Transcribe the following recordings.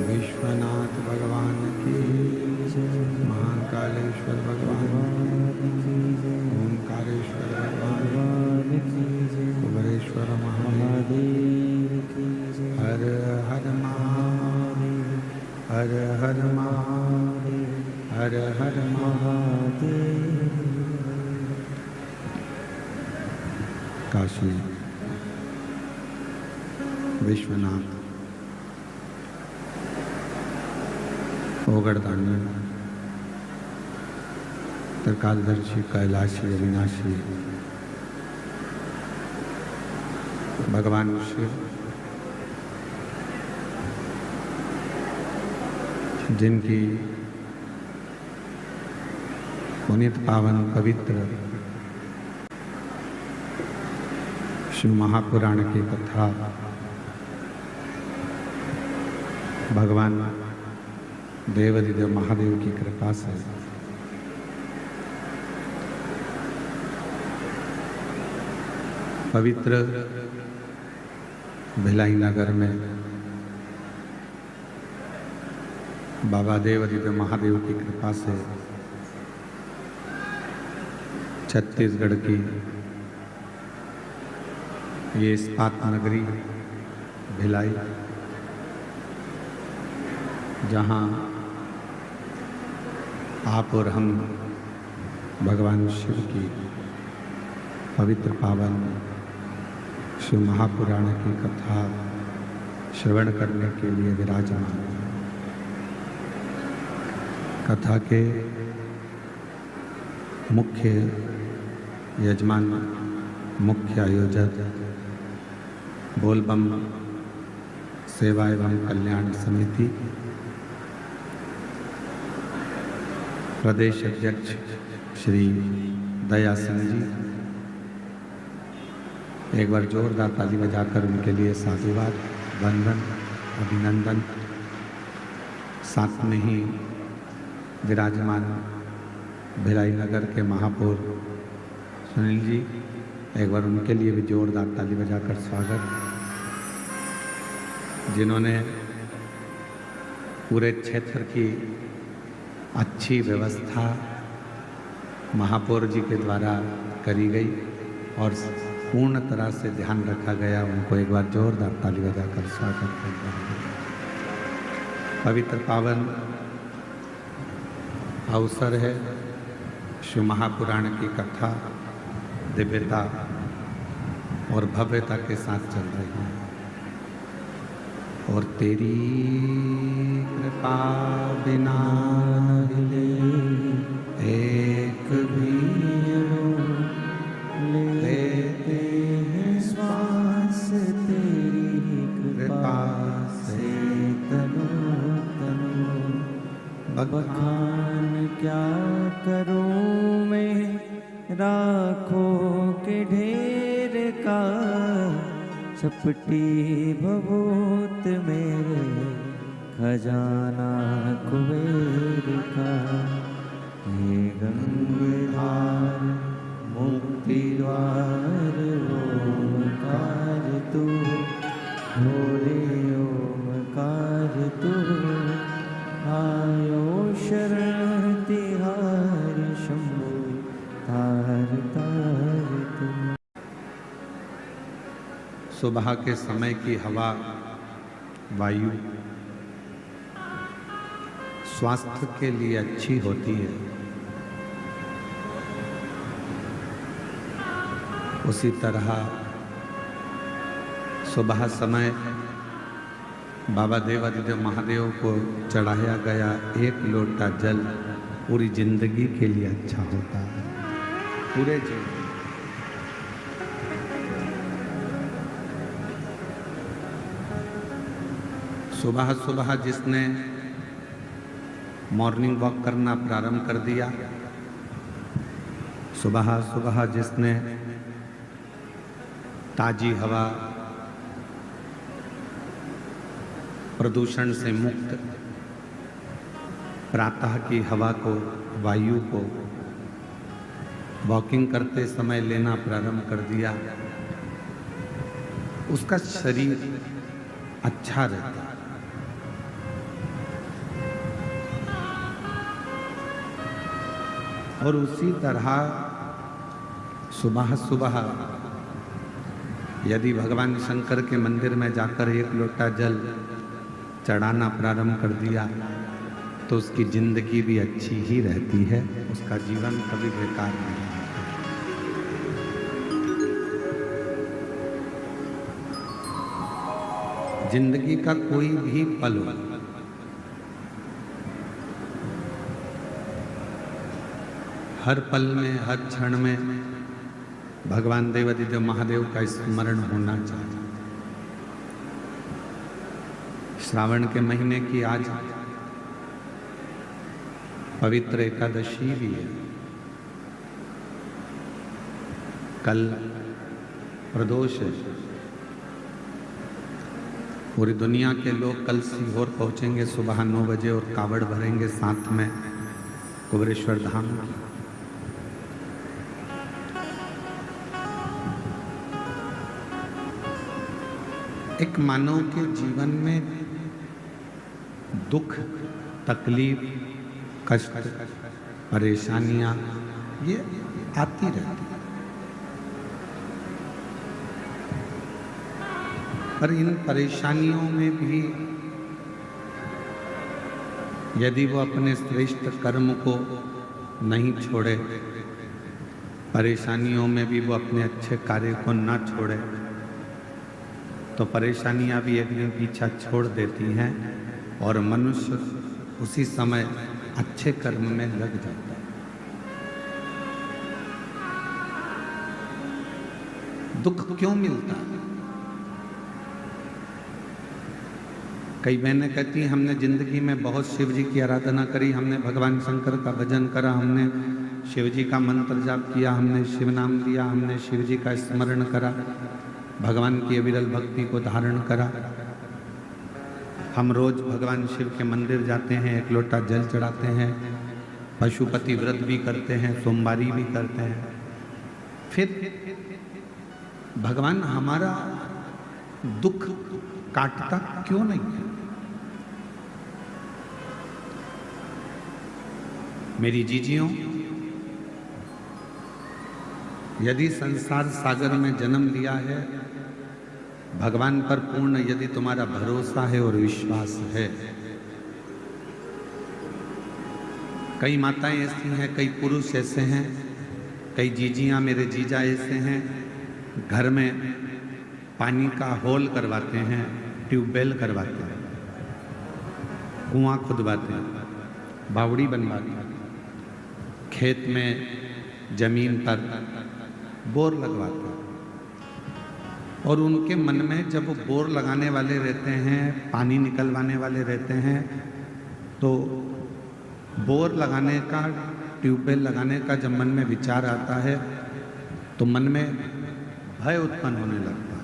विश्वनाथ भगवान की महाकालेश्वर भगवान की ओंकारेश्वर भगवान की कुबेरेश्वर महादेव की हर हर महादेव हर हर महादेव हर हर महादेव। काशी विश्वनाथ ओगड़दानी त्रिकालदर्शी कैलाशी अविनाशी भगवान शिव जिनकी पुनीत पावन पवित्र शिव महापुराण की कथा भगवान देवाधिदेव महादेव की कृपा से पवित्र भिलाई नगर में बाबा देवाधिदेव महादेव की कृपा से छत्तीसगढ़ की ये इस्पात नगरी भिलाई, जहाँ आप और हम भगवान शिव की पवित्र पावन शिव महापुराण की कथा श्रवण करने के लिए विराजमान। कथा के मुख्य यजमान, मुख्य आयोजक बोलबम सेवा एवं कल्याण समिति प्रदेश अध्यक्ष श्री दया सिंह जी, एक बार जोरदार ताली बजाकर उनके लिए साधुवाद, वंदन, अभिनंदन। साथ में ही विराजमान भिलाई नगर के महापौर सुनील जी, एक बार उनके लिए भी जोरदार ताली बजाकर स्वागत, जिन्होंने पूरे क्षेत्र की अच्छी व्यवस्था महापौर जी के द्वारा करी गई और पूर्ण तरह से ध्यान रखा गया। उनको एक बार जोरदार ताली बजाकर स्वागत करते हैं। पवित्र पावन अवसर है, शिव महापुराण की कथा दिव्यता और भव्यता के साथ चल रही है और तेरी कृपा बिना एक भी लेते हैं श्वास, तेरी कृपा से तनो तनो बखान क्या करूं मैं राखों के ढेर का, चपटी भभूत मेरे खजाना कुबेर का। ये गंगाधार मुक्ति द्वार ओमकार तू, भोले ओमकार तू, आयो शरण तिहार शंभु तार तार तू। सुबह के समय की हवा, वायु स्वास्थ्य के लिए अच्छी होती है। उसी तरह सुबह समय बाबा देवाधिदेव महादेव को चढ़ाया गया एक लोटा जल पूरी जिंदगी के लिए अच्छा होता है, पूरे जीवन। सुबह सुबह जिसने मॉर्निंग वॉक करना प्रारंभ कर दिया, सुबह सुबह जिसने ताजी हवा, प्रदूषण से मुक्त प्रातः की हवा को, वायु को वॉकिंग करते समय लेना प्रारंभ कर दिया, उसका शरीर अच्छा रहता है। और उसी तरह सुबह सुबह यदि भगवान शंकर के मंदिर में जाकर एक लोटा जल चढ़ाना प्रारंभ कर दिया तो उसकी जिंदगी भी अच्छी ही रहती है, उसका जीवन कभी बेकार नहीं होता। जिंदगी का कोई भी पल हो, हर पल में, हर क्षण में भगवान देवादिदेव महादेव का स्मरण होना चाहिए। श्रावण के महीने की आज पवित्र एकादशी भी है। कल प्रदोष है। पूरी दुनिया के लोग कल सीहोर पहुंचेंगे सुबह 9 बजे और कावड़ भरेंगे साथ में कुबेरेश्वर धाम की। एक मानव के जीवन में दुख, तकलीफ, कष्ट, परेशानियां ये आती रहती है, पर इन परेशानियों में भी यदि वो अपने श्रेष्ठ कर्म को नहीं छोड़े, परेशानियों में भी वो अपने अच्छे कार्य को ना छोड़े, तो परेशानियां भी एक दिन पीछा छोड़ देती हैं और मनुष्य उसी समय अच्छे कर्म में लग जाता है। दुख क्यों मिलता है? कई बहनें कहती हैं हमने जिंदगी में बहुत शिव जी की आराधना करी, हमने भगवान शंकर का भजन करा, हमने शिव जी का मंत्र जाप किया, हमने शिव नाम लिया, हमने शिव जी का स्मरण करा, भगवान की अविरल भक्ति को धारण करा। हम रोज भगवान शिव के मंदिर जाते हैं, एक लोटा जल चढ़ाते हैं, पशुपति व्रत भी करते हैं, सोमवारी भी करते हैं। फिर भगवान हमारा दुख काटता क्यों नहीं है? मेरी जीजियों, यदि संसार सागर में जन्म लिया है, भगवान पर पूर्ण यदि तुम्हारा भरोसा है और विश्वास है, कई माताएं ऐसी हैं, कई पुरुष ऐसे हैं, कई जीजियां, मेरे जीजा ऐसे हैं, घर में पानी का होल करवाते हैं, ट्यूबवेल करवाते हैं, कुआं खुदवाते हैं, बावड़ी बनवाते हैं, खेत में जमीन पर बोर लगवाते हैं। और उनके मन में जब वो बोर लगाने वाले रहते हैं, पानी निकलवाने वाले रहते हैं, तो बोर लगाने का, ट्यूबवेल लगाने का जब मन में विचार आता है तो मन में भय उत्पन्न होने लगता है,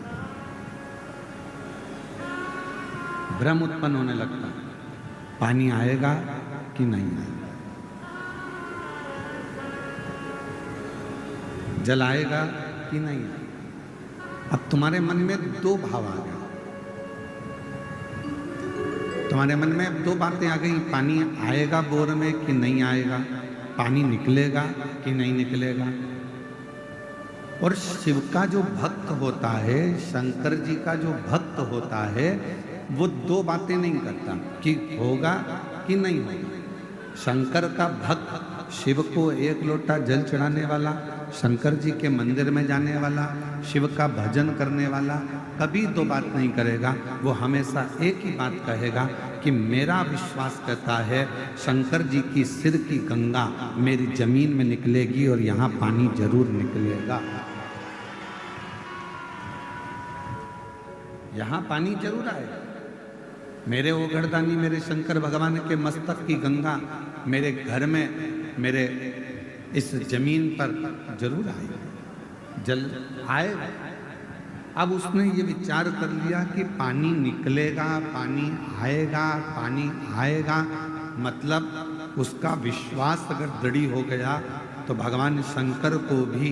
भ्रम उत्पन्न होने लगता है, पानी आएगा कि नहीं आएगा, जल आएगा कि नहीं आएगा। अब तुम्हारे मन में दो भाव आ गए, तुम्हारे मन में दो बातें आ गई, पानी आएगा बोर में कि नहीं आएगा, पानी निकलेगा कि नहीं निकलेगा। और शिव का जो भक्त होता है, शंकर जी का जो भक्त होता है, वो दो बातें नहीं करता कि होगा कि नहीं होगा। शंकर का भक्त शिव को एक लोटा जल चढ़ाने वाला, शंकर जी के मंदिर में जाने वाला, शिव का भजन करने वाला कभी दो बात नहीं करेगा। वो हमेशा एक ही बात कहेगा कि मेरा विश्वास कहता है शंकर जी की सिर की गंगा मेरी जमीन में निकलेगी और यहाँ पानी जरूर निकलेगा, यहाँ पानी जरूर आएगा। मेरे वो गर्दानी, मेरे शंकर भगवान के मस्तक की गंगा मेरे घर में, मेरे इस जमीन पर जरूर आएगा, जल आएगा। अब उसने ये विचार कर लिया कि पानी निकलेगा, पानी आएगा, पानी आएगा, मतलब उसका विश्वास अगर दृढ़ हो गया तो भगवान शंकर को भी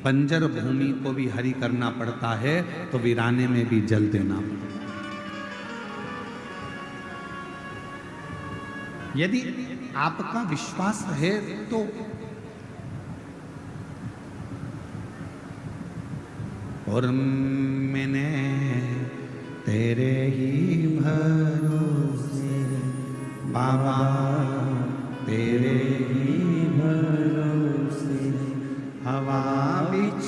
बंजर भूमि को भी हरी करना पड़ता है, तो वीराने में भी जल देना पड़ता है। यदि आपका विश्वास है तो और मैंने तेरे ही भरोसे बाबा, तेरे ही भरोसे हवा बिच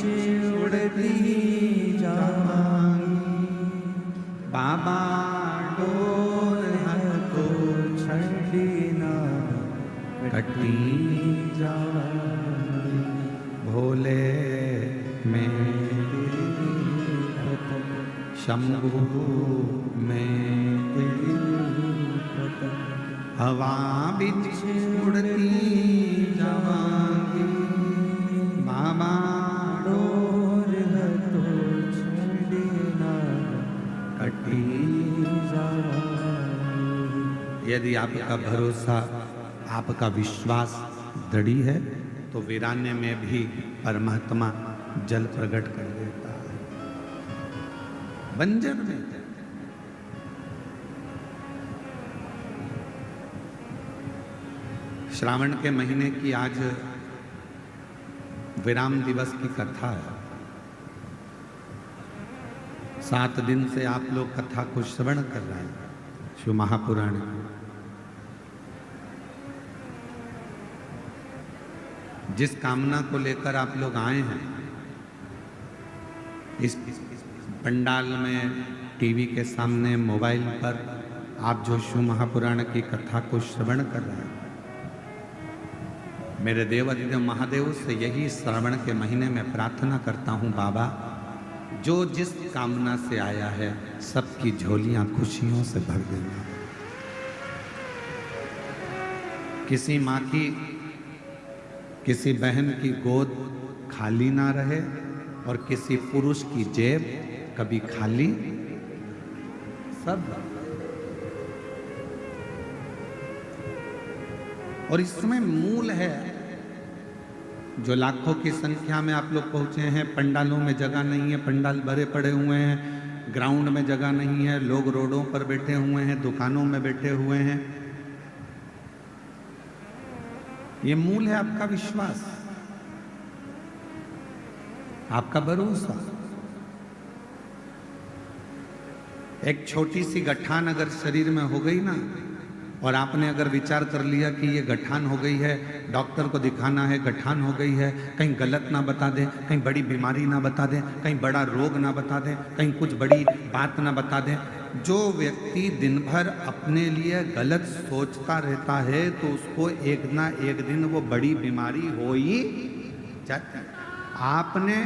उड़ती जाऊंगी, बाबा डोर तो छड़ना कटी जाऊंगी, भोले में शंभु में हवा बिच उड़ती जाऊंगी, बाबा डोर तो छड़ना कटी। जाऊंगी। यदि आपका भरोसा, आपका विश्वास दृढ़ है तो वीराने में भी परमात्मा जल प्रकट कर देता है। बंजर में श्रावण के महीने की आज विराम दिवस की कथा है। 7 दिन से आप लोग कथा को श्रवण कर रहे हैं, शिव महापुराण की। जिस कामना को लेकर आप लोग आए हैं, इस पंडाल में, टीवी के सामने, मोबाइल पर आप जो शिव महापुराण की कथा को श्रवण कर रहे हैं, मेरे देवाधिदेव महादेव से यही श्रावण के महीने में प्रार्थना करता हूं, बाबा जो जिस कामना से आया है सबकी झोलियां खुशियों से भर देना। किसी माँ की, किसी बहन की गोद खाली ना रहे और किसी पुरुष की जेब कभी खाली, सब। और इसमें मूल है, जो लाखों की संख्या में आप लोग पहुंचे हैं, पंडालों में जगह नहीं है, पंडाल भरे पड़े हुए हैं, ग्राउंड में जगह नहीं है, लोग रोडों पर बैठे हुए हैं, दुकानों में बैठे हुए हैं। ये मूल है आपका विश्वास, आपका भरोसा। एक छोटी सी गठान अगर शरीर में हो गई ना, और आपने अगर विचार कर लिया कि ये गठान हो गई है, डॉक्टर को दिखाना है, गठान हो गई है, कहीं गलत ना बता दें, कहीं बड़ी बीमारी ना बता दें, कहीं बड़ा रोग ना बता दें, कहीं कुछ बड़ी बात ना बता दें। जो व्यक्ति दिन भर अपने लिए गलत सोचता रहता है तो उसको एक ना एक दिन वो बड़ी बीमारी हो ही जाती है। आपने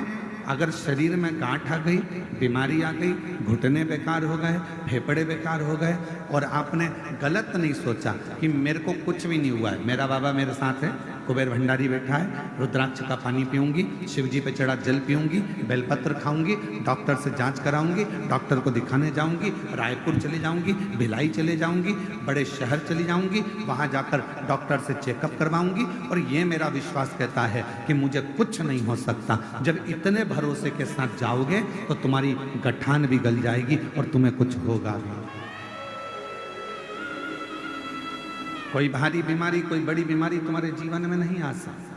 अगर शरीर में गांठ आ गई, बीमारी आ गई, घुटने बेकार हो गए, फेफड़े बेकार हो गए, और आपने गलत नहीं सोचा कि मेरे को कुछ भी नहीं हुआ है, मेरा बाबा मेरे साथ है, कुबेर भंडारी बैठा है, रुद्राक्ष का पानी पीऊंगी, शिव जी पे चढ़ा जल पीऊंगी, बेलपत्र खाऊंगी, डॉक्टर से जांच कराऊंगी, डॉक्टर को दिखाने जाऊंगी, रायपुर चले जाऊंगी, भिलाई चले जाऊंगी, बड़े शहर चली जाऊंगी, वहां जाकर डॉक्टर से चेकअप करवाऊंगी, और ये मेरा विश्वास कहता है कि मुझे कुछ नहीं हो सकता। जब इतने भरोसे के साथ जाओगे तो तुम्हारी गठान भी गल जाएगी और तुम्हें कुछ होगा भी। कोई भारी बीमारी, कोई बड़ी बीमारी तुम्हारे जीवन में नहीं आ सकती।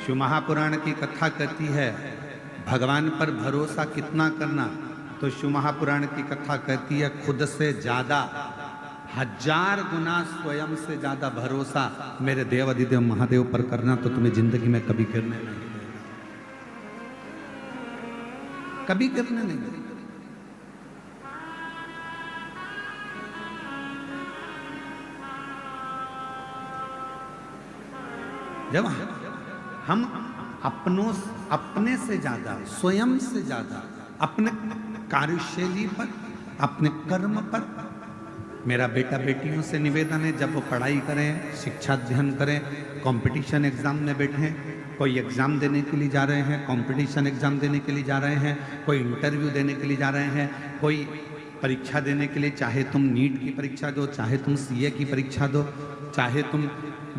शिव महापुराण की कथा कहती है भगवान पर भरोसा कितना करना, तो शिव महापुराण की कथा कहती है खुद से ज्यादा 1000 गुना स्वयं से ज्यादा भरोसा मेरे देव अधिदेव महादेव पर करना, तो तुम्हें जिंदगी में कभी गिरने नहीं देगा, कभी गिरने नहीं देगा। जब हम अपने से ज्यादा, स्वयं से ज्यादा अपने कार्यशैली पर, अपने कर्म पर, मेरा बेटा बेटियों से निवेदन है, जब वो पढ़ाई करें, शिक्षा अध्ययन करें, कंपटीशन एग्जाम में बैठें, कोई एग्जाम देने के लिए जा रहे हैं, कंपटीशन एग्जाम देने के लिए जा रहे हैं, कोई इंटरव्यू देने के लिए जा रहे हैं, कोई परीक्षा देने के लिए, चाहे तुम नीट की परीक्षा दो, चाहे तुम सीए की परीक्षा दो, चाहे तुम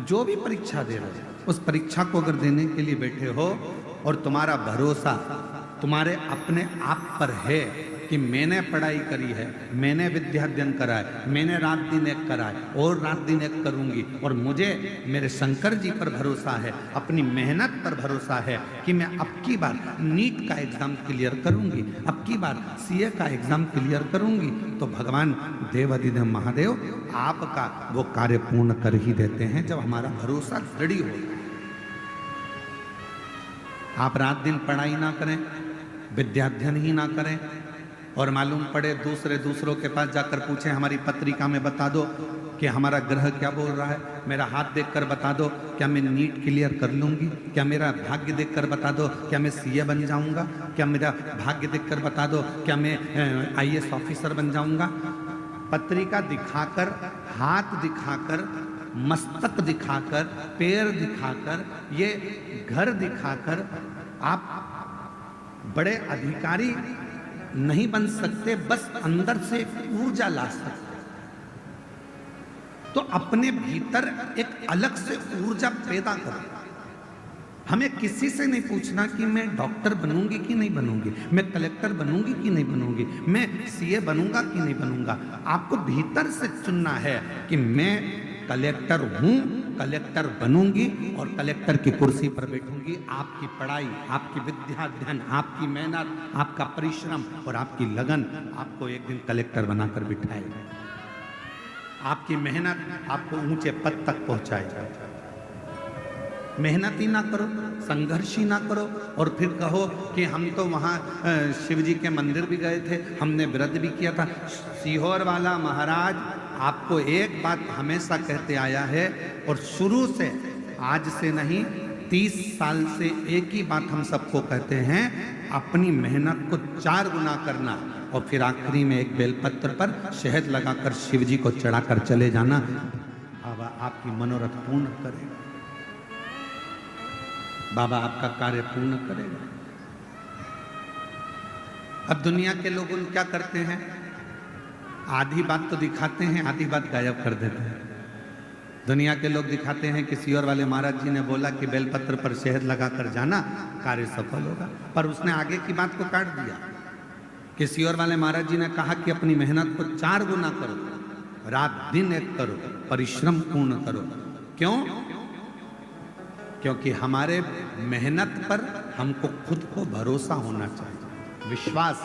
जो भी परीक्षा दे रहे हो, उस परीक्षा को अगर देने के लिए बैठे हो और तुम्हारा भरोसा तुम्हारे अपने आप पर है कि मैंने पढ़ाई करी है, मैंने विद्या अध्ययन करा है, मैंने रात दिन एक करा है और रात दिन एक करूंगी, और मुझे मेरे शंकर जी पर भरोसा है, अपनी मेहनत पर भरोसा है कि मैं अब की बार नीट का एग्जाम क्लियर करूंगी, अब की बार सीए का एग्जाम क्लियर करूंगी, तो भगवान देवाधिदेव महादेव आपका वो कार्य पूर्ण कर ही देते हैं जब हमारा भरोसा दृढ़ हो। आप रात दिन पढ़ाई ना करें, विद्याध्ययन ही ना करें, और मालूम पड़े दूसरों के पास जाकर पूछें, हमारी पत्रिका में बता दो कि हमारा ग्रह क्या बोल रहा है, मेरा हाथ देखकर बता दो क्या मैं नीट क्लियर कर लूँगी, क्या मेरा भाग्य देखकर बता दो क्या मैं सीए बन जाऊँगा, क्या मेरा भाग्य देखकर बता दो क्या मैं आईएएस ऑफिसर बन जाऊँगा। पत्रिका दिखाकर, हाथ दिखाकर, मस्तक दिखाकर, पैर दिखाकर, ये घर दिखाकर आप बड़े अधिकारी नहीं बन सकते, बस अंदर से ऊर्जा ला सकते। तो अपने भीतर एक अलग से ऊर्जा पैदा करो। हमें किसी से नहीं पूछना कि मैं डॉक्टर बनूंगी कि नहीं बनूंगी, मैं कलेक्टर बनूंगी कि नहीं बनूंगी, मैं सीए बनूंगा कि नहीं बनूंगा। आपको भीतर से चुनना है कि मैं कलेक्टर हूं, कलेक्टर बनूंगी और कलेक्टर की कुर्सी पर बैठूंगी। आपकी पढ़ाई, आपकी विद्या अध्ययन, आपकी मेहनत, आपका परिश्रम और आपकी लगन आपको एक दिन कलेक्टर बनाकर बिठाएगा। आपकी मेहनत आपको ऊंचे पद तक पहुंचाएगा। मेहनत ही ना करो, संघर्ष ही ना करो और फिर कहो कि हम तो वहाँ शिव जी के मंदिर भी गए थे, हमने व्रत भी किया था। सीहोर वाला महाराज आपको एक बात हमेशा कहते आया है और शुरू से, आज से नहीं 30 साल से एक ही बात हम सबको कहते हैं, अपनी मेहनत को 4 गुना करना और फिर आखिरी में एक बेलपत्र पर शहद लगाकर शिव जी को चढ़ाकर चले जाना। बाबा आपकी मनोरथ पूर्ण करेगा, बाबा आपका कार्य पूर्ण करेगा। अब दुनिया के लोग क्या करते हैं, आधी बात तो दिखाते हैं, आधी बात गायब कर देते हैं। दुनिया के लोग दिखाते हैं कि सीहोर वाले महाराज जी ने बोला कि बेलपत्र पर शहद लगाकर जाना, कार्य सफल होगा, पर उसने आगे की बात को काट दिया कि सीहोर वाले महाराज जी ने कहा कि अपनी मेहनत को 4 गुना करो, रात दिन एक करो, परिश्रम पूर्ण करो। क्यों? क्योंकि हमारे मेहनत पर हमको खुद को भरोसा होना चाहिए, विश्वास।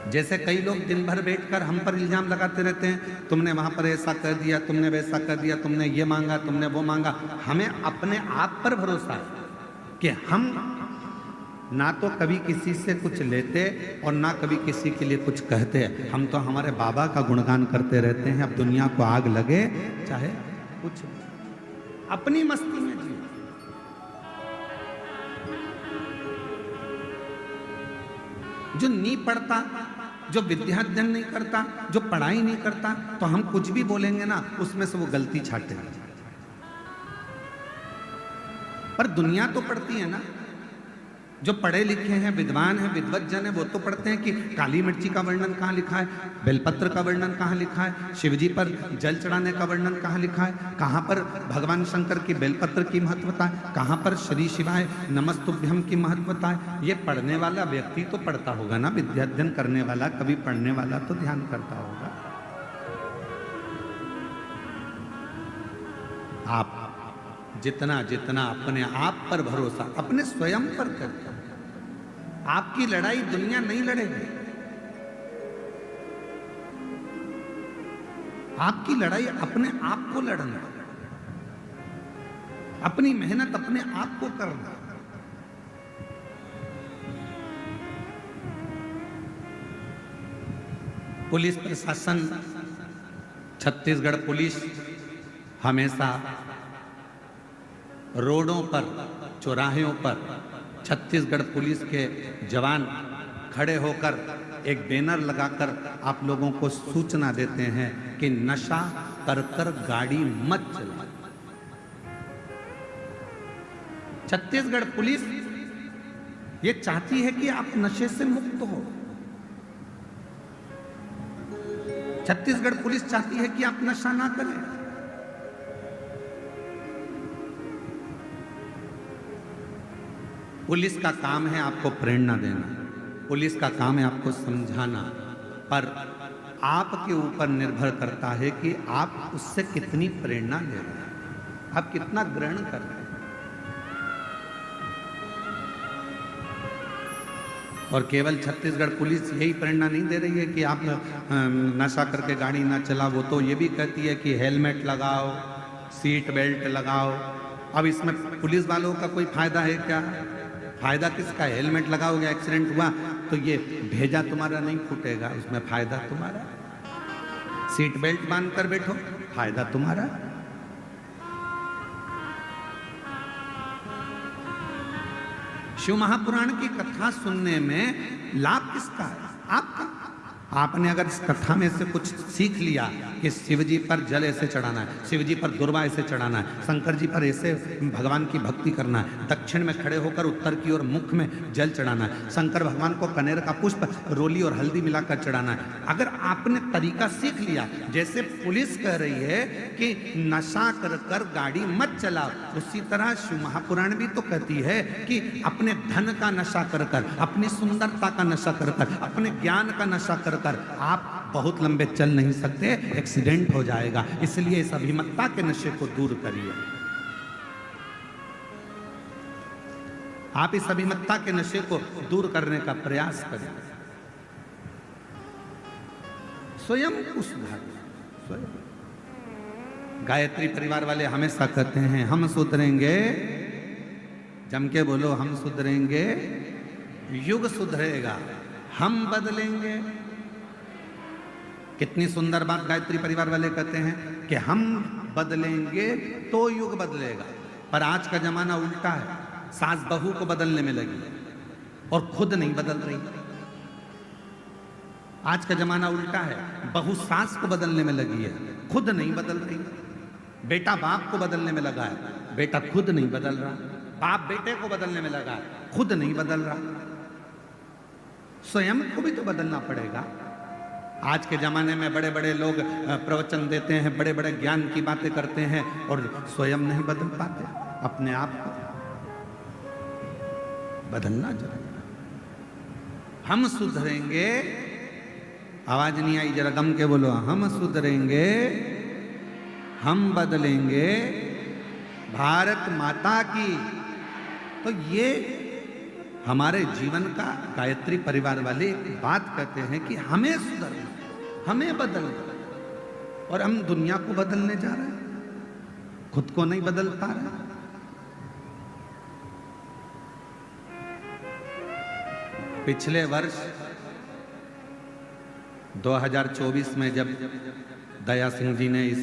जैसे कई लोग दिन भर बैठकर हम पर इल्जाम लगाते रहते हैं, तुमने वहां पर ऐसा कर दिया, तुमने वैसा कर दिया, तुमने ये मांगा, तुमने वो मांगा। हमें अपने आप पर भरोसा है कि हम ना तो कभी किसी से कुछ लेते और ना कभी किसी के लिए कुछ कहते हैं। हम तो हमारे बाबा का गुणगान करते रहते हैं। अब दुनिया को आग लगे चाहे कुछ, अपनी मस्ती में जियो। जो नहीं पढ़ता, जो विद्या अध्ययन नहीं करता, जो पढ़ाई नहीं करता, तो हम कुछ भी बोलेंगे ना, उसमें से वो गलती छाटे। पर दुनिया तो पढ़ती है ना, जो पढ़े लिखे हैं, विद्वान हैं, विद्वज्जन हैं, वो तो पढ़ते हैं कि काली मिर्ची का वर्णन कहाँ लिखा है, बेलपत्र का वर्णन कहाँ लिखा है, शिवजी पर जल चढ़ाने का वर्णन कहाँ लिखा है, कहाँ पर भगवान शंकर की बेलपत्र की महत्वता है, कहाँ पर श्री शिवाय नमस्तुभ्यम की महत्वता है। ये पढ़ने वाला व्यक्ति तो पढ़ता होगा ना, विद्याध्ययन करने वाला, कभी पढ़ने वाला तो ध्यान करता होगा। आप जितना जितना अपने आप पर भरोसा, अपने स्वयं पर करते, आपकी लड़ाई दुनिया नहीं लड़ेगी। आपकी लड़ाई अपने आप को लड़ना, अपनी मेहनत अपने आप को करना। पुलिस प्रशासन, छत्तीसगढ़ पुलिस हमेशा रोडों पर, चौराहों पर छत्तीसगढ़ पुलिस के जवान खड़े होकर एक बैनर लगाकर आप लोगों को सूचना देते हैं कि नशा कर कर गाड़ी मत चलाओ। छत्तीसगढ़ पुलिस ये चाहती है कि आप नशे से मुक्त हो। छत्तीसगढ़ पुलिस चाहती है कि आप नशा ना करें। पुलिस का काम है आपको प्रेरणा देना, पुलिस का काम है आपको समझाना, पर आपके ऊपर निर्भर करता है कि आप उससे कितनी प्रेरणा ले रहे हैं, आप कितना ग्रहण कर रहे हैं। और केवल छत्तीसगढ़ पुलिस यही प्रेरणा नहीं दे रही है कि आप नशा करके गाड़ी ना चलाओ, वो तो ये भी कहती है कि हेलमेट लगाओ, सीट बेल्ट लगाओ। अब इसमें पुलिस वालों का कोई फायदा है क्या? फायदा किसका? हेलमेट लगाओगे, एक्सीडेंट हुआ तो ये भेजा तुम्हारा नहीं फूटेगा, उसमें फायदा तुम्हारा। सीट बेल्ट बांध कर बैठो, फायदा तुम्हारा। शिव महापुराण की कथा सुनने में लाभ किसका है? आपका। आपने अगर इस कथा में से कुछ सीख लिया कि शिव जी पर जल ऐसे चढ़ाना है, शिव जी पर दुर्वा ऐसे चढ़ाना है, शंकर जी पर ऐसे भगवान की भक्ति करना है, दक्षिण में खड़े होकर उत्तर की ओर मुख में जल चढ़ाना है, शंकर भगवान को कनेर का पुष्प रोली और हल्दी मिलाकर चढ़ाना है, अगर आपने तरीका सीख लिया, जैसे पुलिस कह रही है कि नशा कर कर गाड़ी मत चलाओ, उसी तरह शिव महापुराण भी तो कहती है कि अपने धन का नशा कर कर, अपनी सुंदरता का नशा कर कर, अपने ज्ञान का नशा कर कर आप बहुत लंबे चल नहीं सकते, एक्सीडेंट हो जाएगा। इसलिए इस अभिमत्ता के नशे को दूर करिए। आप इस अभिमत्ता के नशे को दूर करने का प्रयास करें। स्वयं को सुधारिए, स्वयं। गायत्री परिवार वाले हमेशा कहते हैं हम सुधरेंगे, जम के बोलो, हम सुधरेंगे, युग सुधरेगा, हम बदलेंगे। कितनी सुंदर बात गायत्री परिवार वाले कहते हैं कि हम बदलेंगे तो युग बदलेगा। पर आज का जमाना उल्टा है, सास बहू को बदलने में लगी और खुद नहीं बदल रही। आज का जमाना उल्टा है, बहू सास को बदलने में लगी है, खुद नहीं बदल रही। बेटा बाप को बदलने में लगा है, बेटा खुद नहीं बदल रहा। बाप बेटे को बदलने में लगा है, खुद नहीं बदल रहा। स्वयं को भी तो बदलना पड़ेगा। आज के जमाने में बड़े बड़े लोग प्रवचन देते हैं, बड़े बड़े ज्ञान की बातें करते हैं और स्वयं नहीं बदल पाते। अपने आप को बदलना जरूरी। हम सुधरेंगे, आवाज नहीं आई, जरा गम के बोलो, हम सुधरेंगे, हम बदलेंगे, भारत माता की। तो ये हमारे जीवन का गायत्री परिवार वाले एक बात कहते हैं कि हमें सुधरना, हमें बदलना, और हम दुनिया को बदलने जा रहे हैं, खुद को नहीं बदल पा रहे। पिछले वर्ष 2024 में जब दया सिंह जी ने इस